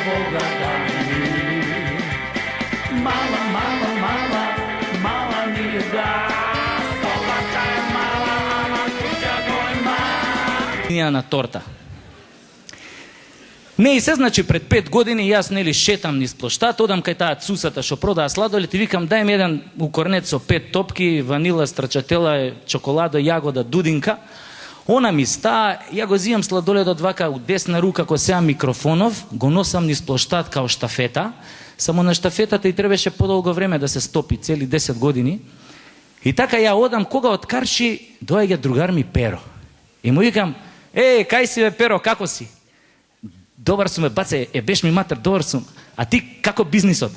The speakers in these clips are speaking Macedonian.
Бога да ме мили. Мала, мала, мала, мала ми да, собака е мала, ама куќа го има. На торта. Не и се, значи пред 5 години јас нели шетам низ плоштад, одам кај таа цусата што продаа сладолед и викам дај ми еден укорнет со 5 топки, ванила, страчатела, чоколада, јагода, дудинка. Она ми стаа, ја го зијам сладоледот вака у десна рука кој сеа микрофонов, го носам низ плоштад као штафета, само на штафетата и требаше подолго време да се стопи, цели 10 години. И така ја одам, кога од Карши доаѓа другар ми Перо. И му викам, кај си бе Перо, како си? Добар сум, баце, беш ми матер, добар сум. А ти како бизнисот?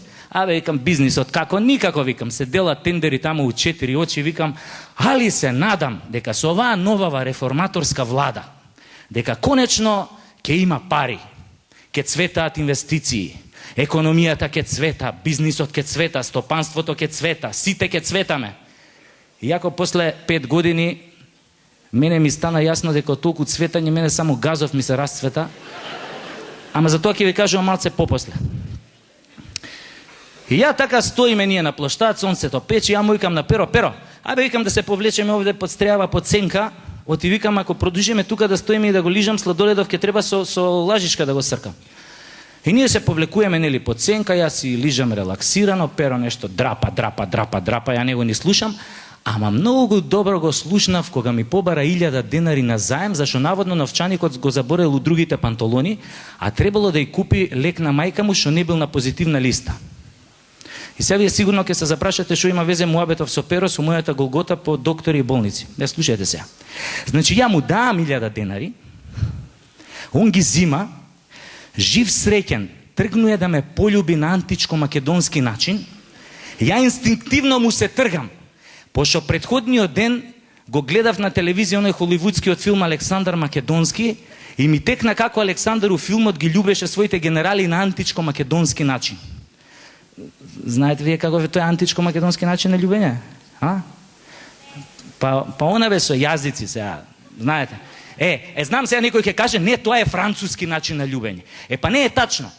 Викам, бизнисот, како? Никако, викам, се делат тендери тамо у 4 очи, викам, али се надам дека со оваа новава реформаторска влада, дека конечно ќе има пари, ќе цветаат инвестиции, економијата ќе цвета, бизнисот ќе цвета, стопанството ќе цвета, сите ќе цветаме. Иако после 5 години мене ми стана јасно дека толку цветање, мене само газов ми се расцвета. Ама за тоа ќе ви кажувам малце попосле. И ја така стоиме ние на плоштад, сонцето пече, ја му викам на Перо, викам да се повлечеме овде под стреава, под сенка, оти викам ако продолжиме тука да стоиме и да го лижам сладоледов, ќе треба со лажичка да го сркам. И ние се повлекуваме нели под сенка, јас си лижам релаксирано, Перо нешто драпа, ја него ни слушам, ама многу добро го слушнав кога ми побара 1000 денари на заем, зашто наводно новчаникот го заборел у другите панталони, а требало да ја купи лек на мајка му што не бил на позитивна листа. И сега вие сигурно ќе се запрашате што има везе муабетов со Перо, со мојата голгота по доктори и болници. Не слушајте сега. Значи ја му даам 1000 денари, он ги зима, жив среќен, тргнуе да ме полюби на античко-македонски начин, ја инстинктивно му се тргам, пошто предходниот ден го гледав на телевизија оној холивудскиот филм Александар Македонски и ми текна како Александар у филмот ги љубеше своите генерали на античко-македонски начин. Знаете вие како е тој античко-македонски начин на љубење? Па она бе со јазици сега, знаете. Знам сега некој ќе каже, не, тоа е француски начин на љубење. Па не е тачно.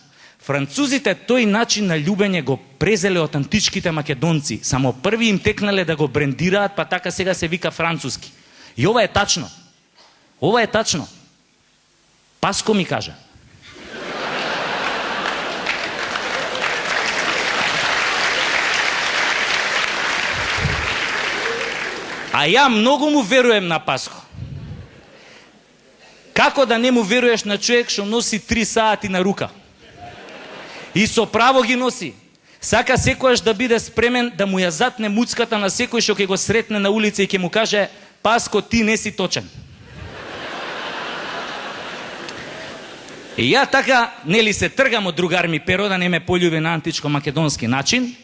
Французите тој начин на љубење го презеле од античките македонци. Само први им текнале да го брендираат, па така сега се вика француски. И ова е тачно. Ова е тачно. Паско ми кажа. А ја многу му веруем на Паско. Како да не му веруеш на човек што носи 3 сати на рука? И со право ги носи. Сака секојаш да биде спремен да му ја затне муцката на секој што ќе го сретне на улица и ќе му каже, Паско, ти не си точен. И ја така, нели се тргам од другар ми Перо да не ме полюби на античко-македонски начин,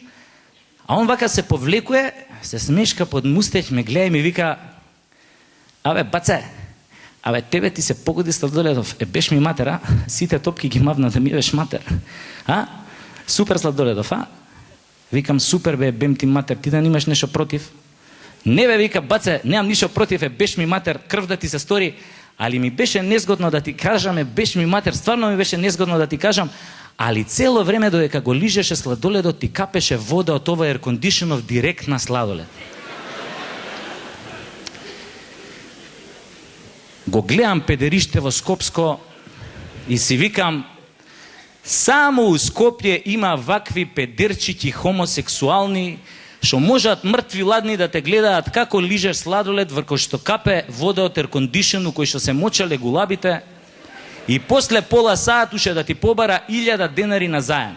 а он вака се повлекуе, се смешка под мустеќ, ме гледа и ми вика, баце, тебе ти се погоди сладоледов, беш ми матер, сите топки ги мавна да ми беш матер. Супер сладоледов, Викам, супер бем ти матер, ти да немаш нешто против? Не вика, баце, немам ништо против, беш ми матер, крв да ти се стори, али ми беше незгодно да ти кажам, беш ми матер, стварно ми беше незгодно да ти кажам, али цело време додека го лижеше сладоледот ти капеше вода од ова еркондишенов директ на сладолед. Го гледам педериште во Скопско и си викам, само у Скопје има вакви педерчики хомосексуални, што можат мртви ладни да те гледаат како лижеш сладолед врко што капе вода од еркондишену кој што се мочале гулабите и после пола саат уше да ти побара 1000 денари на заем.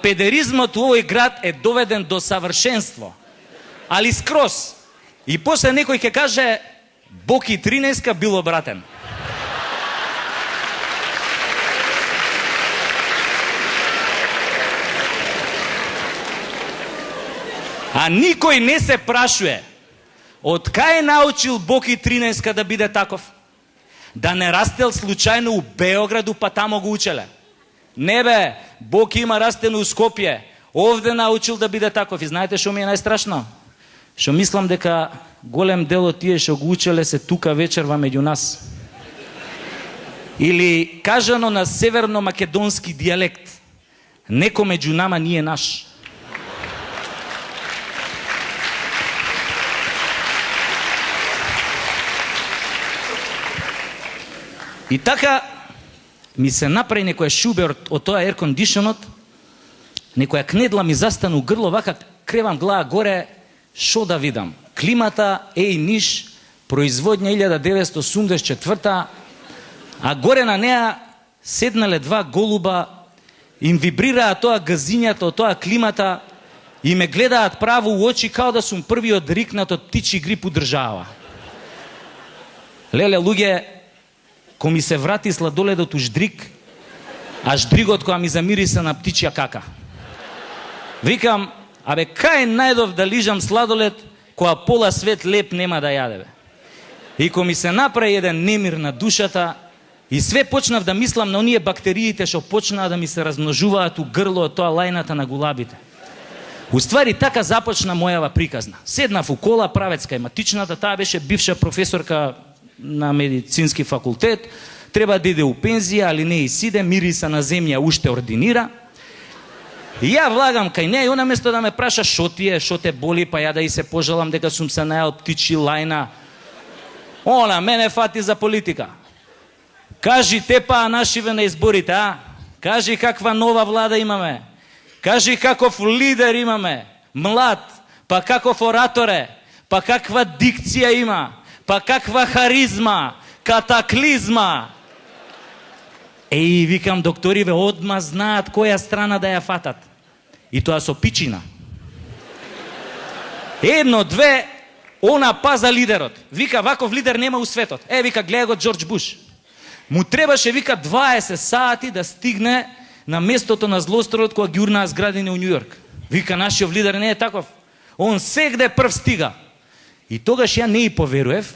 Педеризмот у овој град е доведен до савршенство. Али скроз. И после некој ќе каже, Боки 13 бил обратен. А никој не се прашуе од кај научил Боки 13 да биде таков? Да не растел случајно у Београду па тамо го учеле? Не бе, Боки има растено у Скопје, овде научил да биде таков. И знаете што ми е најстрашно? Што мислам дека голем дел од тие што го учеле се тука вечерва меѓу нас. Или кажано на северно-македонски дијалект, неко меѓу нама nije наш. И така ми се направи некоја шубе од тоа еркондишонот, некоја кнедла ми застана у грло, вака кревам глава горе, шо да видам? Климата, Ниш, производња 1984, а горе на неа седнале два голуба, им вибрираа тоа газињата од тоа климата и ме гледаат право у очи као да сум првиот рикнат од птичи грип у држава. Леле, луѓе, ко ми се врати сладоледот у ждрик, а ждригот која ми замириса на птичја кака. Викам, абе, кај најдов да лижам сладолед, која пола свет леп нема да јаде, бе. И ко ми се направи еден немир на душата, и све почнав да мислам на оние бактериите што почнаа да ми се размножуваат у грло од тоа лајната на гулабите. Уствари, така започна мојава приказна. Седнав у кола, правец кај матичната, таа беше бивша професорка на медицински факултет, треба да иде у пензија, али не и сиде, мириса на земја уште ординира. И ја влагам кај неја и она место да ме праша шо ти е, шо те боли, па ја да и се пожалам дека сум се најал птичи лајна. Она мене фати за политика. Кажи тепа нашиве на изборите, а? Кажи каква нова влада имаме. Кажи каков лидер имаме. Млад, па каков оратор е, па каква дикција има, па каква харизма, катаклизма. Викам, докториве одма знаат која страна да ја фатат. И тоа со пичина. Едно, две, она паза лидерот. Вика, ваков лидер нема у светот. Вика, гледа го Џорџ Буш. Му требаше, вика, 20 сати да стигне на местото на злосторот која ги урнаа зградини у Њујорк. Вика, нашиот лидер не е таков. Он сегде прв стига. И тогаш ја не и поверуев,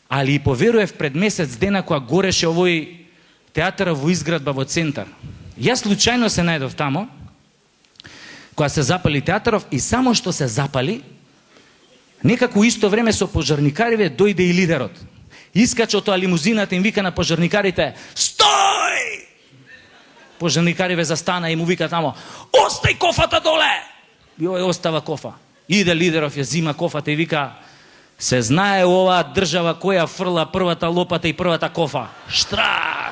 али и поверуев пред месец дена која гореше овој театар во изградба во центар. Јас случајно се најдов тамо, која се запали театаров, и само што се запали, некако исто време со пожарникариве дојде и лидерот. Искача од тоа лимузината, им вика на пожарникарите: "Стој!" Пожарникариве застана и му вика тамо: "Остај кофата доле!" И овој остава кофа. Иде лидеров, ја зима кофата и вика: "Се знае оваа држава која фрла првата лопата и првата кофа. Штрак!"